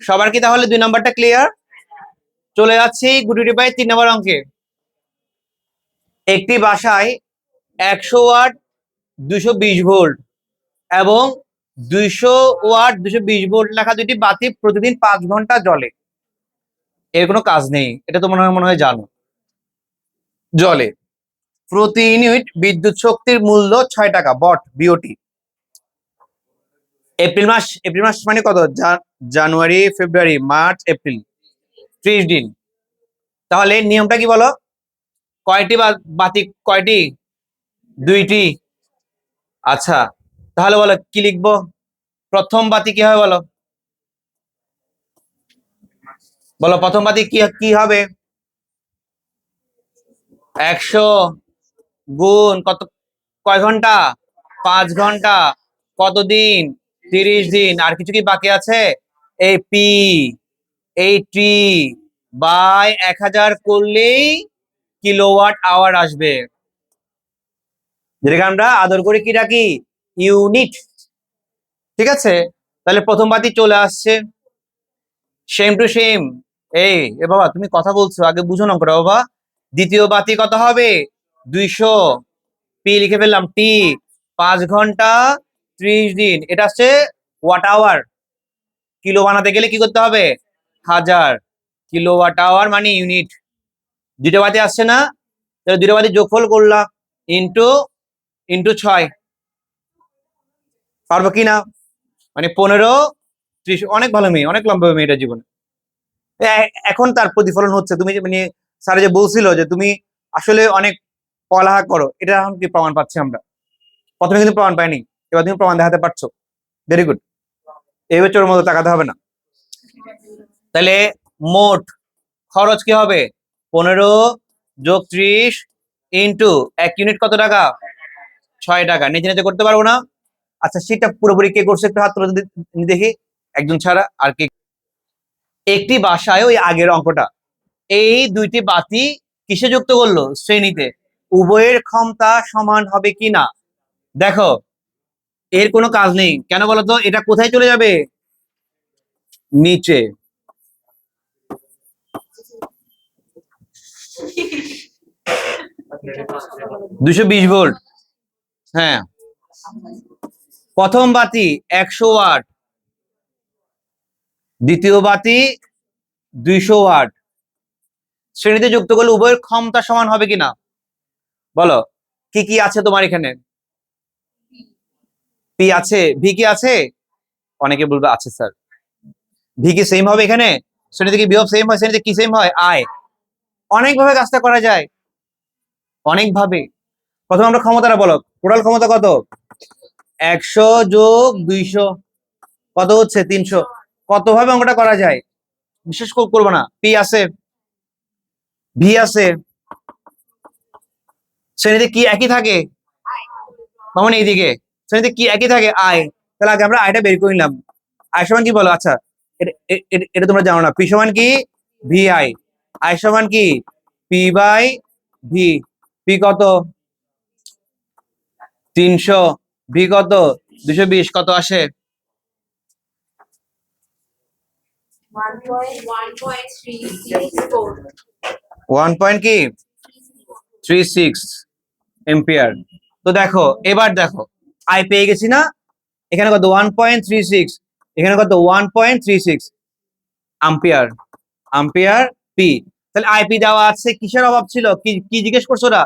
সবার কি তাহলে 2 নাম্বারটা ক্লিয়ার? চলে যাচ্ছি গুটি পাই 3 নম্বর অঙ্কে। একটি বাসায় 100 ওয়াট 220 ভোল্ট এবং 200 ওয়াট 220 ভোল্ট লেখা দুটি বাতি প্রতিদিন 5 ঘন্টা জ্বলে। এর কোনো কাজ নেই, এটা তো মনে হয় জানো। জ্বলে, প্রতি ইউনিট বিদ্যুৎ শক্তির মূল্য 6 টাকা বট বিওটি। এপ্রিল মাস মানে কত? জানুয়ারি, ফেব্রুয়ারি, মার্চ, এপ্রিল, 30 দিন। তাহলে নিয়মটা কি বলো? কয়টি বাতি? কয়টি? 2টি। আচ্ছা, তাহলে বলো কি লিখবো? প্রথম বাতি কি হবে বলো? বলো প্রথম বাতি কি হবে? 100 গুণ কত? কয় ঘন্টা? 5 ঘন্টা। কতদিন? 30 দিন। আর কিছু কি বাকি আছে? এই পি, এই টি বাই 1000 করলেই কিলোওয়াট আওয়ার আসবে, যেটাকে আমরা আদর করে কি রাখি? ইউনিট। ঠিক আছে, তাহলে প্রথম বাতি চলে আসছে, সেম টু সেম। এই বাবা তুমি কথা বলছো, আগে বুঝো না করে বাবা। দ্বিতীয় বাতি কত হবে? 200, পি লিখে ফেললাম, টি 5 ঘন্টা 30 দিন, এটা হচ্ছে ওয়াট আওয়ার। কিলো বানাতে গেলে কি করতে হবে? 1000 কিলোওয়াট আওয়ার মানে ইউনিট। দুটো বাতি আসছে না? তাহলে দুটো বাতি যোগফল করলাম, ইন্টু 6। পারবো কি না? মানে 15, 30। অনেক ভালো মেয়ে, অনেক লম্বা মেয়েটা জীবনে। এখন তার প্রতিফলন হচ্ছে। তুমি মানে স্যার যে বলছিল যে তুমি আসলে অনেক পড়ালেখা করো, এটা এখন কি প্রমাণ পাচ্ছি আমরা। প্রথমে কিন্তু প্রমাণ পাইনি, এবার তুমি প্রমাণ দেখাতে পারছো। Very good. এই বছর মতো তাকাতে হবে না। তাহলে মোট খরচ কি হবে? 15 যোগ 30 ইন্টু 1 ইউনিট কত টাকা? 6 টাকা। নিচে নিচে করতে পারবো না? আচ্ছা, সেটা পুরোপুরি কে করছে একটু হাত তুলে দেখি, একজন ছাড়া আর কে? একটি বাসায়, ওই আগের অঙ্কটা, এই দুইটি বাতি কিসে যুক্ত করলো? শ্রেণীতে। উভয়ের ক্ষমতা সমান হবে কিনা দেখো। এর কোনো কাজ নেই, কেন বলতো? এটা কোথায় চলে যাবে? নিচে। 220 ভোল্ট। হ্যাঁ, প্রথম বাতি 100 ওয়াট, দ্বিতীয় বাতি 200 ওয়াট, শ্রেণীতে যুক্ত করলে উভয়ের ক্ষমতা সমান হবে কিনা বলো। কি কি আছে তোমার এখানে? পি আছে, ভি কি আছে? অনেকে বলবে আছে স্যার। ভি কি সেম হবে এখানে? শ্রেণীতে কি বিভব সেম হয়? শ্রেণীতে কি সেম হয়? আয়। অনেকভাবে কাজটা করা যায়, অনেকভাবে। প্রথমে আমরা ক্ষমতাটা বলো, টোটাল ক্ষমতা কত? 100 যোগ 200 কত হচ্ছে? 300। কতভাবে অঙ্কটা করা যায়, বিশেষ করবো না। পি আছে, ভি আছে, শ্রেণীতে কি একই থাকে? মানে এইদিকে শ্রেণীতে কি একই থাকে? আয়। তাহলে আগে আমরা আয়টা বের করে নিলাম। আয় সমান কি বলো? আচ্ছা, এটা তোমরা জানো না। পি সমান কি? V I. আয় সমান কি? P by V. পি কত? 300। ভি কত? 220। কত আসে? 1 পয়েন্ট কি 36 এম্পিয়ার। তো দেখো, এবার দেখো, আই পেয়ে গেছি না? এখানে কত? 1.36। এখানে কত? 1.36 আম্পিয়ার। Ampere P. তাহলে আইপি দেওয়া আছে, কিসের অভাব ছিল? কি কি জিজ্ঞেস করছো ওরা?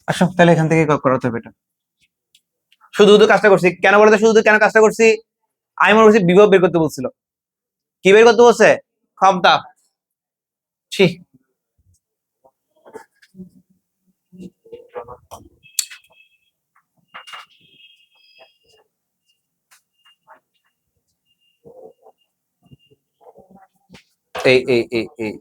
আচ্ছা, তাহলে এখান থেকে করাতে হবে এটা। শুধু শুধু কাজটা করছি কেন বলতো? শুধু কেন কাজটা করছি? আমি মনে করছি বিভব বের করতে বলছিল। কি বের করতে বলছে? ক্ষমতা। ছি। এই এই এই এই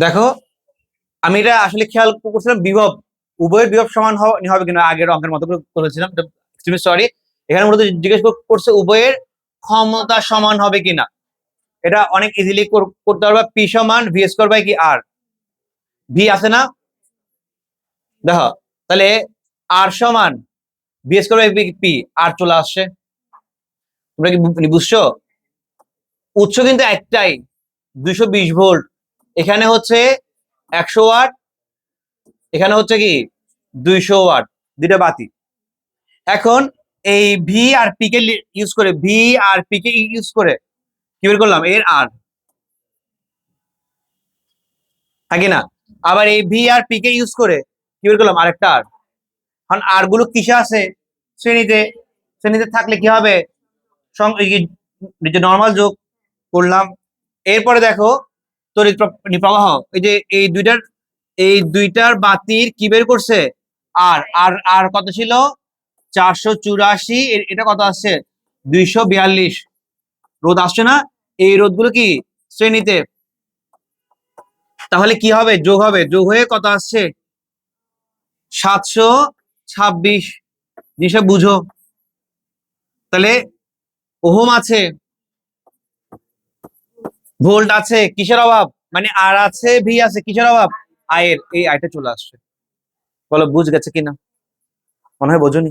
দেখো, আমি এটা আসলে খেয়াল করছিলাম, বিভব উভয়ের বিভব সমান হবে কিনা। আগের অঙ্কের মতো করে করেছিলাম, সরি। এখানে মূলত জিজ্ঞেস করছে উভয়ের ক্ষমতা সমান হবে কিনা, এটা অনেক ইজিলি করতে পারবা। পি সমান ভি স্কোয়ার বাই কি আর, ভি আছে না, দেখো তাহলে আর সমান ভি স্কোয়ার বাই পি, আর চলে আসছে। তোমরা কি বুঝছো? উৎস কিন্তু একটাই, 220 ভোল্ট, এখানে হচ্ছে 100 ওয়াট, এখানে হচ্ছে কি 200 ওয়াট, দুইটা বাতি। এখন এই ভি আর পি কে ইউজ করে, ভি আর পি কে ইউজ করে কি বের করলাম, এর আর, নাকি না? আবার এই ভি আর পি কে ইউজ করে কি বের করলাম, আরেকটা আর। এখন আর গুলো কিসে আছে, শ্রেণীতে, শ্রেণীতে থাকলে কি হবে, যে নর্মাল যোগ করলাম। এরপরে দেখো তড়িৎ প্রবাহ, এই যে এই দুইটার বাতির কি বের করছে, আর আর আর কত ছিল, 484, এটা কত আসছে, 242 রোধ আসছে না? এই রোধগুলো কি শ্রেণীতে, তাহলে কি হবে, যোগ হবে, যোগ হয়ে কত আসছে, 726। জিনিসটা বুঝো। তাহলে ওহম আছে, ভোল্ট আছে, কিসের অভাব, মানে আর আছে, ভি আছে, কিসের অভাব, আয়ের, এই আয়টা চলে আসছে। বলো বুঝ গেছে কিনা? মনে হয় বোঝনি,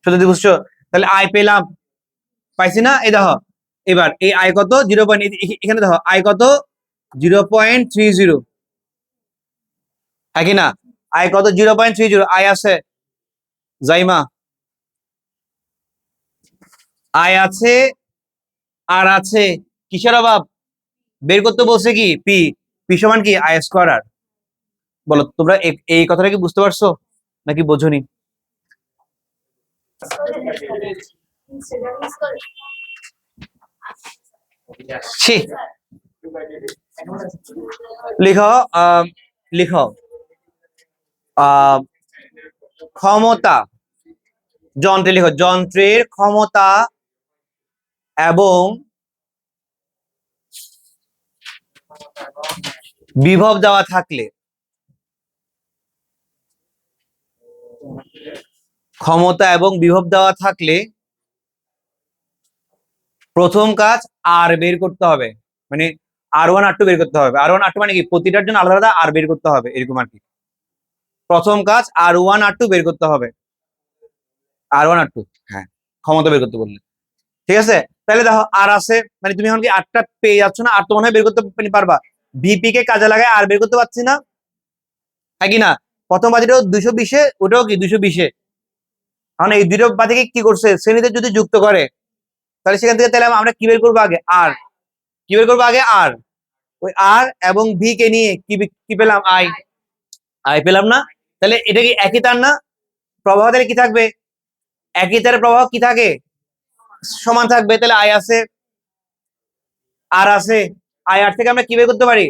সত্যি বুঝছো? তাহলে আয় পেলাম, পাইছি না? এই দেখো এবার এই আয় কত, 0. এখানে দেখো আয় কত, 0.30, হ্যাঁ কি না? আয় কত, 0.30 আয় আছে, জাইমা আয় আছে, আর আছে, কিসের অভাব, বের করতে বলছে কি, পি, পি সমান কি আই স্কোয়ার আর। বলো তোমরা এই কথাটা কি বুঝতে পারছো নাকি বোঝনি? ছি, লিখো, লিখো, ক্ষমতা, যন্ত্রে লিখো, যন্ত্রের ক্ষমতা এবং বিভব দেওয়া থাকলে, ক্ষমতা এবং বিভব দেওয়া থাকলে প্রথম কাজ আর বের করতে হবে, মানে আর1 আর2 বের করতে হবে। আর1 আর2 মানে কি, প্রতিটার জন্য আলাদা আলাদা আর বের করতে হবে, এরকম আর কি। প্রথম কাজ আর1 আর2 বের করতে হবে, আর1 আর2, হ্যাঁ, ক্ষমতা বের করতে বললে, ঠিক আছে? তাহলে দেখো আর আছে, মানে তুমি এখন কি আরটা পেয়ে যাচ্ছ না, আর তো মনে হয় বের করতে পারবা। ভিপি কে কাজে লাগায় আর বের করতে পারছি না, হ্যাঁ কি না? প্রথম বাতিটাও 220-এ, ওটাও কি 220-এ। এখন এই দুটো বাতিকে কি করছে, শ্রেণীতে যদি যুক্ত করে, তাহলে সেখান থেকে তাহলে আমরা কি বের করবো আগে, আর, কি বের করবো আগে, আর, ওই আর এবং ভি কে নিয়ে কি পেলাম, আই, আই পেলাম না? তাহলে এটা কি একই তার না, প্রবাহ তাহলে কি থাকবে, একই তারের প্রবাহ কি থাকে, সমান থাকবে। তাহলে আই আছে, আর আছে, আই আর থেকে আমরা কি বের করতে পারি,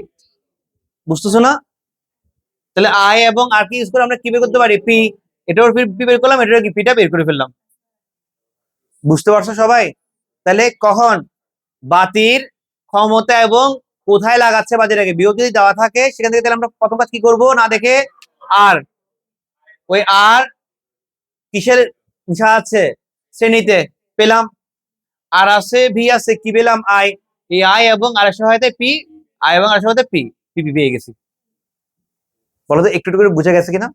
বুঝতেছো না? তাহলে আই এবং আর কি ইউজ করে আমরা কি বের করতে পারি, পি, এটাও পি বের করলাম, এটা কি পিটা বের করে ফেললাম। বুঝতে পারছো সবাই? তাহলে কখন বাতির ক্ষমতা এবং কোথায় লাগাচ্ছে বাতিটাকে, বিভব যদি দেওয়া থাকে সেখান থেকে তাহলে আমরা প্রথম কাজ কি করব, না দেখে আর, ওই আর কিসের ইচ্ছা আছে, শ্রেণীতে পেলাম, আর আছে, ভি আছে, কি পেলাম, আই, এই আই এবং আর এর সহায়তায় পি, আই এবং আর সহায়তায় পি, পি পেয়ে গেছি। বলো তো একটু একটু করে বুঝে গেছে কিনা,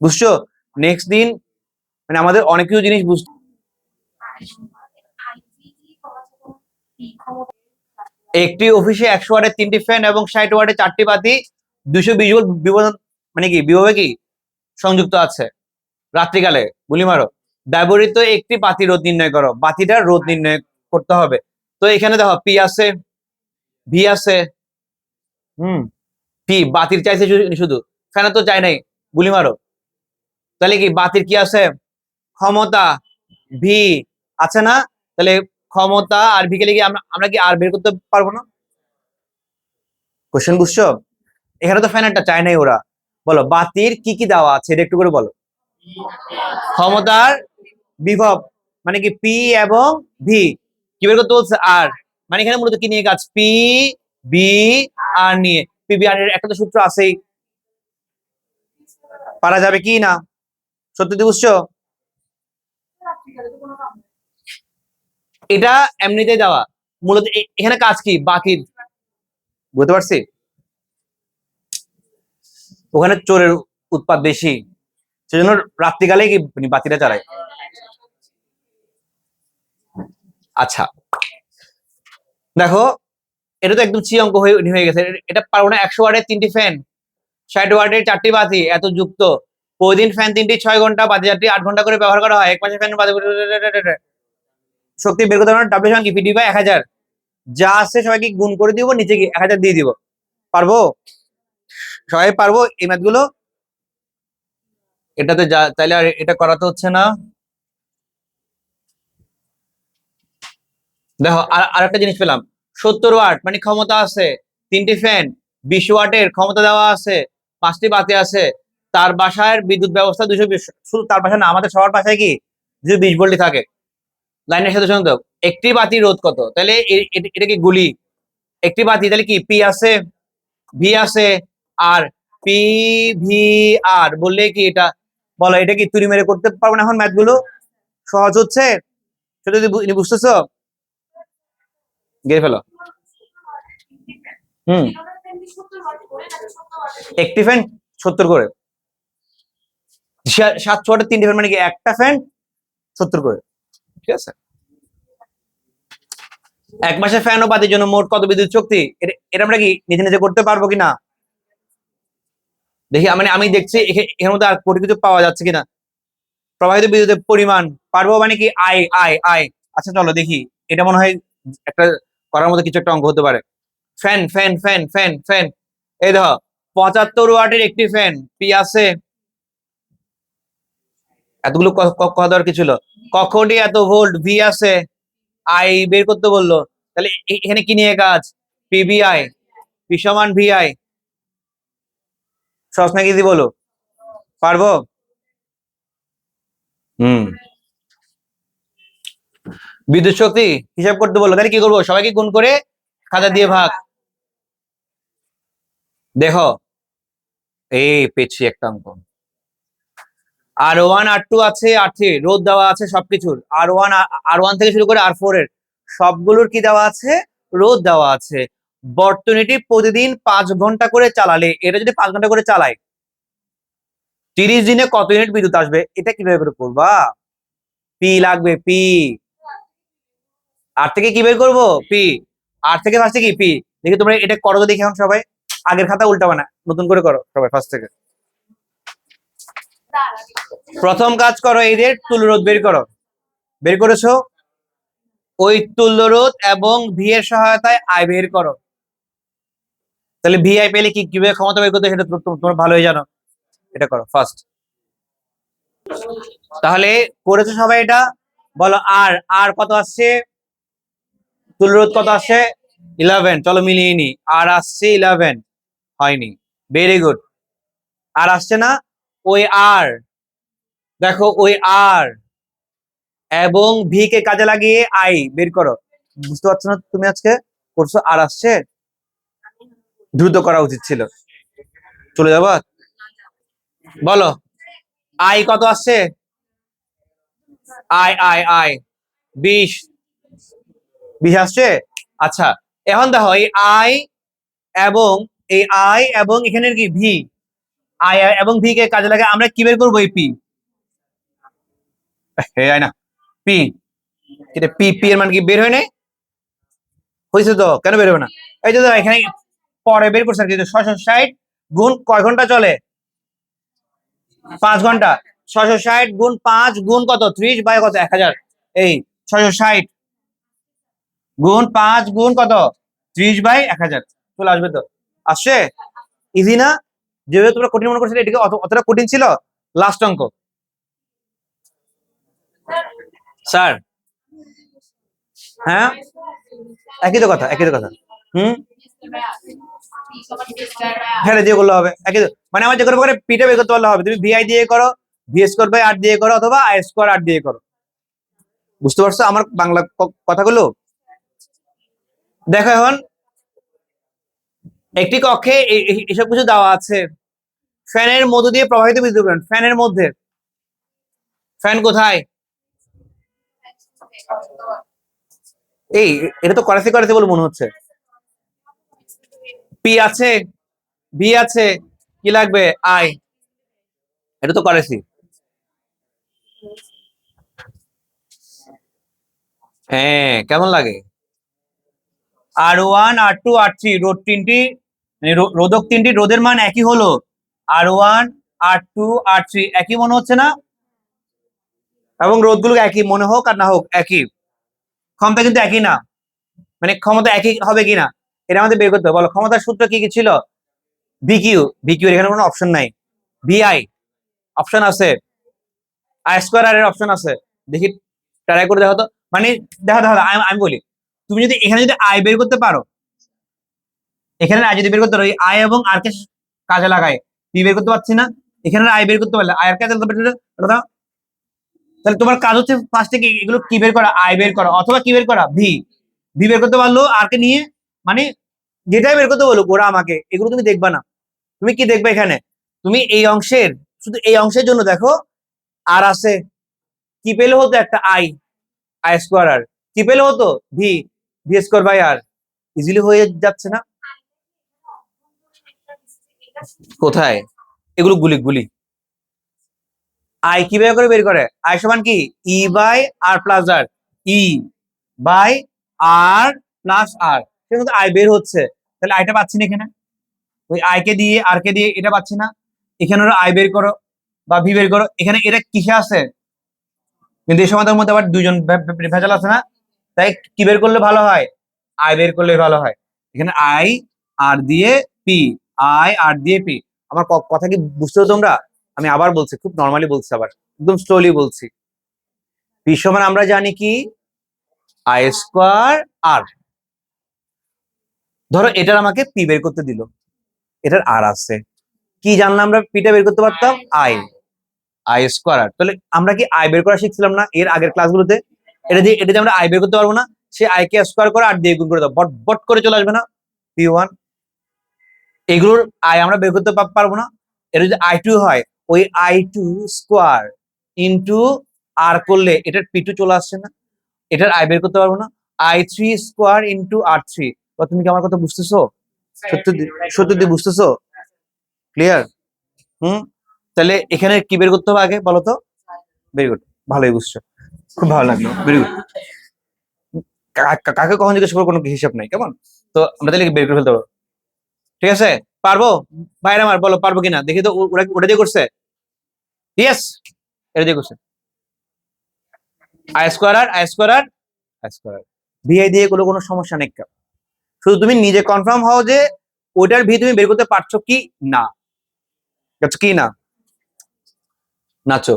বুঝছো? নেক্সট দিন মানে আমাদের অনেক কিছু জিনিস বুঝতে, একটি অফিসে 100 ওয়াটের 3টি ফ্যান এবং 60 ওয়াটের 4টি বাতি 220 ভোল্ট বিভব, মানে কি বিভবে কি সংযুক্ত আছে। রাত্রিকালে গুলি মারো, ব্যবহৃত একটি বাতি রোধ নির্ণয় করো, বাতিটার রোধ নির্ণয় করতে হবে। তো এখানে দেখো পি আছে, ভি আছে, পি বাতির চাইছে শুধু, ফ্যানের তো চাই নাই, গুলি মারো। তাহলে কি বাতির কি আছে, ক্ষমতা, ভি আছে না? তাহলে ক্ষমতা আর ভি কে লিখে আমরা আমরা কি আর বের করতে পারবো না? কোশ্চেন বুঝছো? এখানে তো ফ্যানেরটা চাই নাই ওরা। বলো বাতির কি কি দেওয়া আছে, এটা একটু করে বলো। ক্ষমতার বিভব, মানে কি পি এবং ভি, কি বের করতে বলছে, আর, মানে এখানে মূলত কি নিয়ে কাজ, পি, বি, আর নিয়ে, পি বি আর এর একটা তো সূত্র আছেই, পারা যাবে কি না? সত্যি বুঝছো? এটা এমনিতে দেওয়া, মূলত এখানে কাজ কি বাকি, বুঝতে পারছি। ওখানে চোরের উৎপাত বেশি, সেজন্য রাত্রিকালে কি বাতিটা চালায়। আচ্ছা দেখো, এটা তো একদম চি অঙ্ক হয়ে গেছে। এটা পারবো না। 100 ওয়াটের 3টি ফ্যান, 60 ওয়াটের 4টি বাতি এত যুক্ত, প্রতিদিন ফ্যান 3টি 6 ঘন্টা, বাতি 4টি 8 ঘন্টা করে ব্যবহার করা হয়। এক মাসে ফ্যান বাতি শক্তি বের করতে পারবেন। ডাব্লিউ সমান কি পিডি বাই 1000, যা আছে সবাইকে গুণ করে দিব, নিচে কি 1000 দিয়ে দিব। পারবো? সবাই পারবো এই ম্যাথ গুলো? এটাতে যা তাইলে আর এটা করাতে হচ্ছে না। দেখো আর একটা জিনিস পেলাম, 70 ওয়াট মানে ক্ষমতা আছে, 3টি ফ্যান, 20 ওয়াটের ক্ষমতা দেওয়া আছে, 5টি বাতি আছে, তার বাসায় বিদ্যুৎ ব্যবস্থা 220। শুধু তার বাসায় না, আমাদের সবার বাসায় কি 220 ভোল্টই থাকে। লাইনের সাথে শুনুন তো, একটি বাতি রোধ কত? তাহলে এটা কি গুলি, একটি বাতি, তাহলে কি পি আছে, ভি আছে, আর পি ভি আর বললে কি এটা বলো, এটা কি তুই মেরে করতে পারবো না এখন ম্যাথ গুলো? সহজ হচ্ছে সেটা যদি বুঝতেছো, গিয়ে ফেলো। হুম, একটি ফ্যান 70 করে, 700 ওয়াটের 3টি ফ্যান মানে কি একটা ফ্যান 70 করে, ঠিক আছে। এক মাসে ফ্যান ও বাতির জন্য মোট কত বিদ্যুৎ শক্তি? এটা আমরা কি নিজে নিজে করতে পারবো কিনা দেখি। মানে আমি দেখছি এর মধ্যে আর কোটি কিছু পাওয়া যাচ্ছে কিনা। প্রবাহিত বিদ্যুতের পরিমাণ পারবো মানে কি আই আই আই। আচ্ছা চলো দেখি, এটা মনে হয় একটা করার মতো কিছু একটা অঙ্ক হতে পারে। Fan fan fan fan fan, এই দেখো 75 ওয়াটের একটি ফ্যান, পি আছে, এতগুলো কথা দেওয়ার কি ছিল, কখনই এত ভোল্ট, ভি আছে, আই বের করতে বললো, তাহলে এখানে কি নিয়ে কাজ, পিবিআই, পি সমান ভিআই। সহজ নাকি দি বলো, পারবো? হুম, বিদ্যুৎ শক্তি হিসাব করতে বললো, তাহলে কি করবো, সবাইকে গুণ করে 1000 দিয়ে ভাগ। দেখো এই পেয়েছি একটা অঙ্ক, R1 R2 আছে, R3 রোধ দেওয়া আছে সবকিছুর, R1 থেকে শুরু করে R4 এর সবগুলোর কি দেওয়া আছে, রোধ দেওয়া আছে। বর্তনীটি প্রতিদিন 5 ঘন্টা করে চালালে, এটা যদি 5 ঘন্টা করে চালায়, 30 দিনে কত ইউনিট বিদ্যুৎ আসবে? এটা কিভাবে করে করবা? পি লাগবে, পি। আর থেকে কি বের করবো, পি। আর থেকে ফার্স্টে কি পি। দেখি তোমরা এটা করো তো দেখি এখন সবাই, আগের খাতা উল্টাবা না, নতুন করে করো সবাই ফার্স্ট থেকে। প্রথম কাজ করো, এদের তুল্য রোধ বের করো। বের করেছো, ওই তুল্য রোধ এবং ভি এর সহায়তায় আই বের করো। তাহলে ভি আই পেলে কি কিভাবে ক্ষমতা বের করতে, সেটা তোমরা ভালোই জানো। এটা করো ফার্স্ট। তাহলে করেছো সবাই এটা, বলো আর আর কত আসছে, তুল্য রোধ কত আসছে 11, চলো মিলিয়ে নি, আর আসছে 11, হয়নি, ভেরি গুড। আর আসছে না, ওই আর দেখো, ওই আর এবং ভি কে কাজে লাগিয়ে আই বের করো। বুঝতে পারছো না তুমি আজকে করছো, আর আসছে, দ্রুত করা উচিত ছিল। চলে যাবা, বলো আই কত আসছে, আই আই আই 20, 20 আসছে। আচ্ছা এখন দেখো, এই আই এবং এই আই এবং এখানের কি ভি, আই এবং ভি কে কাজে লাগে আমরা কি বের করবো, এই পি। না পি, এটা পি, পি এর মান কি বের হয় নাই, হয়েছে তো, কেন বের হবে না? এই যে এখানে পরে বের করছে আর কি, 660 গুণ কয় ঘন্টা চলে, 5 ঘন্টা। 660 গুণ 5 গুণ কত, 30 বাই কত 1000, এই 660 গুণ 5 গুণ কত 30 বাই 1000, চলে আসবে তো, আসছে। ইজি না? যেভাবে তোমরা কঠিন মনে করছিলে, এটাকে অতটা কঠিন ছিল। লাস্ট অঙ্ক স্যার, হ্যাঁ একই তো কথা, একই তো কথা। হুম, হ্যাঁ দিয়ে করলে হবে, একই মানে আমার যে কোনো প্রকারে পিটা বের করতে পারলে হবে। তুমি ভিআই দিয়ে করো, ভি স্কোয়ার বাই আর দিয়ে করো, অথবা আই স্কোয়ার আর দিয়ে করো। বুঝতে পারছো আমার বাংলা কথাগুলো? দেখো এখন একটি কক্ষে এসব কিছু দেওয়া আছে, ফ্যানের মধ্য দিয়ে প্রবাহিত বিদ্যুৎ, ফ্যানের মধ্যে, ফ্যান কোথায়, এই এটা তো করেছে করেছে বলে মনে হচ্ছে। পি আছে, বি আছে, কি লাগবে? আই। এটা তো করেছি। হ্যাঁ, কেমন লাগে? R1 R2 R3 রোধ তিনটি, মানে রোধক তিনটি রোধের মান একই হলো। R1 R2 R3 একই মনে হচ্ছে না? এবং রোধগুলো একই মনে হোক আর না হোক একই, ক্ষমতা কিন্তু একই না। মানে ক্ষমতা একই হবে কিনা এটা আমাদের বের করতে হবে। বলো ক্ষমতার সূত্র কি কি ছিল? ভিকিউ, ভিকিউ এখানে কোনো অপশন নাই। ভিআই অপশন আছে, আই স্কোয়ার আর এর অপশন আছে। দেখি, ট্রাই করে দেখো তো। মানে দেখো দেখো আমি বলি, তুমি যদি এখানে যদি আই বের করতে পারো, এখানে আই যদি বের করতে পারো, আই এবং আর কে কাজে লাগায় পি বের করতে পারছি না, এখানে আই বের করতে পারলে আয়ের কাজে তাহলে তোমার কাজ হচ্ছে ফার্স্টে কি এগুলো কি বের করা, আই বের করা, অথবা কি বের করা, ভি। ভি বের করতে পারলো আর কে নিয়ে, মানে যেটাই বের করতে বলো ওরা আমাকে, এগুলো তুমি দেখবা না। তুমি কি দেখবে এখানে? তুমি এই অংশের, শুধু এই অংশের জন্য দেখো, আর আছে, কি পেলে হতো একটা আই, আই স্কোয়ার আর, কি পেলে হতো V, V square by R. Easily হয়ে যাচ্ছে না? কোথায়? এগুলো গুলি গুলি। আই কিভাবে করে বের করে? আই সমান কি E by R plus r, E by R plus r, কিন্তু আই বের হচ্ছে, তাহলে আইটা পাচ্ছি না এখানে। ওই আই কে দিয়ে আর কে দিয়ে এটা পাচ্ছি না, এখানে ওরা আই বের করো বা ভি বের করো, এখানে এটা কিসে আছে? কিন্তু এই সমাধানের মধ্যে আবার দুইজন ভেজাল আছে না? তাই কি বের করলে ভালো হয়? আই বের করলে ভালো হয়। এখানে আই আর দিয়ে পি, আই আর দিয়ে পি। আমার কথা কি বুঝছো তোমরা? আমি আবার বলছি, খুব নর্মালি বলছি, আবার একদম স্লোলি বলছি। পি সমান আমরা জানি কি আই স্কোয়ার আর। ধরো এটার আমাকে পি বের করতে দিল, এটার আর আছে, কি জানলাম আমরা? পিটা বের করতে পারতাম আই, আই স্কোয়ার আর। তাহলে আমরা কি আই বের করা শিখছিলাম না এর আগের ক্লাসগুলোতে? এটা দিয়ে আমরা আই বের করতে পারবো না? সে আই কে স্কোয়ার করে আর দিয়ে গুণ করে দাও, বট বট করে চলে আসবে না পি ওয়ান। এগুলোর আই আমরা বের করতে পারবো না? এটা যদি আই টু হয়, ওই আই টু স্কোয়ার ইন্টু আর করলে এটার পি টু চলে আসছে না? এটার আই বের করতে পারবো না? I three square into R three. তুমি কি আমার কথা বুঝতেছো? সত্যি সত্যি বুঝতেছো? ক্লিয়ার? হুম। তাহলে এখানে কি বের করতে হবে আগে বলো তো? ভেরি গুড, ভালোই বুঝছো, খুব ভালো লাগলো, ভেরি গুড। কাকে কখন জিজ্ঞেস করবো কোনো হিসাব নাই, কেমন? তো আমরা তাহলে বের করে ফেলতে পারবো, ঠিক আছে? পারবো? ভাইরা আমার বলো পারবো কিনা দেখি তো। ওরা ওটা দিয়ে করছে? ইয়েস, এটা দিয়ে করছে। I square R I square R I square R, VI দিয়ে কোনো সমস্যা নেই। শুধু তুমি নিজে কনফার্ম হও যে ওটার ভি তুমি বের করতে পারছো কি না, কি না। নাচো,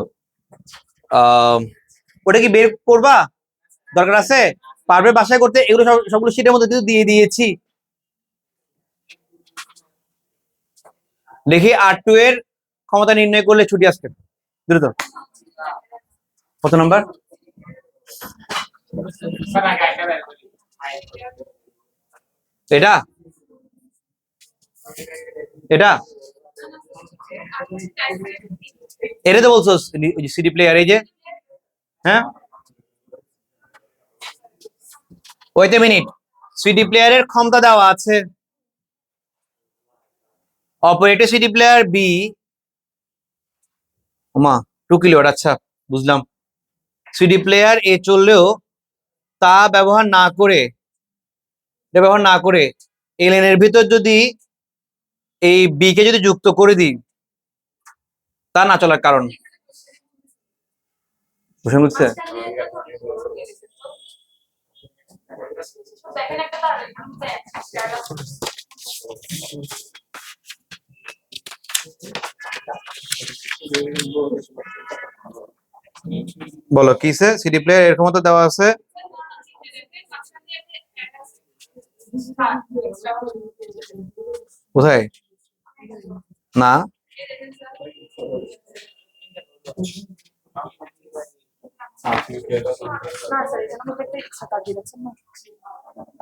ওটা কি বের করবা? দরকার আছে? পারবে বাসায় করতে? এগুলো সবগুলো শীটের মধ্যে দিয়ে দিয়েছি। দেখি আর টু এর ক্ষমতা নির্ণয় করলে ছুটি আসবে দ্রুত। কত নাম্বার? এটা এটা এটা তো বলছো সিডি প্লেয়ার, এই যে, হ্যাঁ ওয়েট এ মিনিট, সিডি প্লেয়ারের ক্ষমতা দেওয়া আছে, অপারেটর সিডি প্লেয়ার বি, ওমা 2 কিলোওয়াট, আচ্ছা বুঝলাম। সিডি প্লেয়ার এ চললেও তা ব্যবহার না করে এলএন এর ভিতর যদি এই বি কে যদি যুক্ত করে দিই, তা না চলার কারণ বুঝে বুঝছে? বলো কিসে সিডি প্লেয়ার এর ক্ষমতা দেওয়া আছে? কোথায়? না,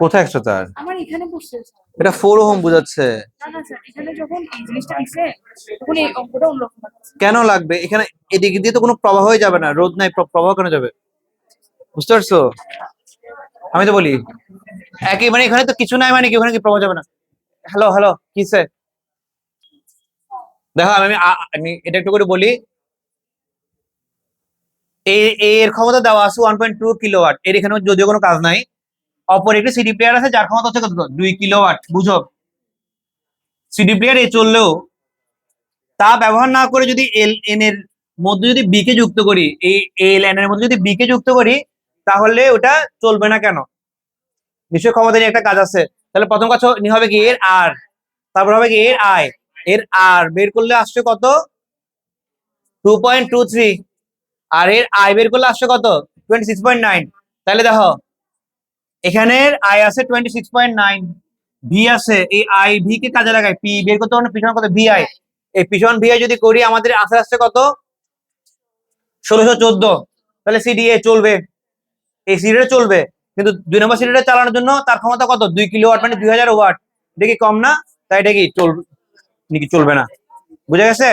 কোথায় 100 তার? আমার এখানে বসছে। এটা 4 ওহম বোঝাচ্ছে। না না স্যার, এখানে যখন এই জিনিসটা দিছে তখন এই অঙ্কটা অন্যরকম লাগছে। কেন লাগবে? এখানে এদিক দিয়ে তো কোনো প্রবাহই যাবে না, রোদ নাই, প্রবাহ কেন যাবে? বুঝতে পারছো? আমি তো বলি একই, মানে এখানে তো কিছু নাই, মানে কি ওখানে কি প্রভাব যাবে না? হ্যালো হ্যালো, কিসে? দেখো আমি এটা একটু করে বলি। এর ক্ষমতা দেওয়া আছে 1.2 কিলোওয়াট, এর এখানে যদিও কোনো কাজ নাই। অপর একটি সিডি প্লেয়ার আছে যার ক্ষমতা হচ্ছে কত, 2 কিলোওয়াট। বুঝো, সিডি প্লেয়ার এ চললেও তা ব্যবহার না করে যদি এল এন এর মধ্যে যদি বি কে যুক্ত করি, এই এল এন এর মধ্যে যদি বি কে যুক্ত করি, তাহলে ওটা চলবে না কেন? নিশ্চয় ক্ষমতা নিয়ে একটা কাজ আছে। তাহলে প্রথম কাজ হবে কি, এর আর, তারপর হবে কি এর আই। এর আর বের করলে আসছে কত, 2.23। আর এর আই বের করলে আসছে কত, 26.9। তাহলে দেখো এখানের আই আছে 26.9, ভি আছে, এই আই ভি কে কাজে লাগাই, পি বের করতে পারবো পিছনে কত, ভি আই। এই পিছন ভি আই যদি করি আমাদের আনসার আসছে কত, 1614। তাহলে সিডিএ চলবে, এই সিডিটা চলবে। কিন্তু 2 নম্বর সিডিটা চালানোর জন্য তার ক্ষমতা কত, 2 কিলোওয়াট, মানে 2000 ওয়াট। এটা কি কম না? তাই এটা কি চলবে নাকি, চলবে না। বুঝা গেছে?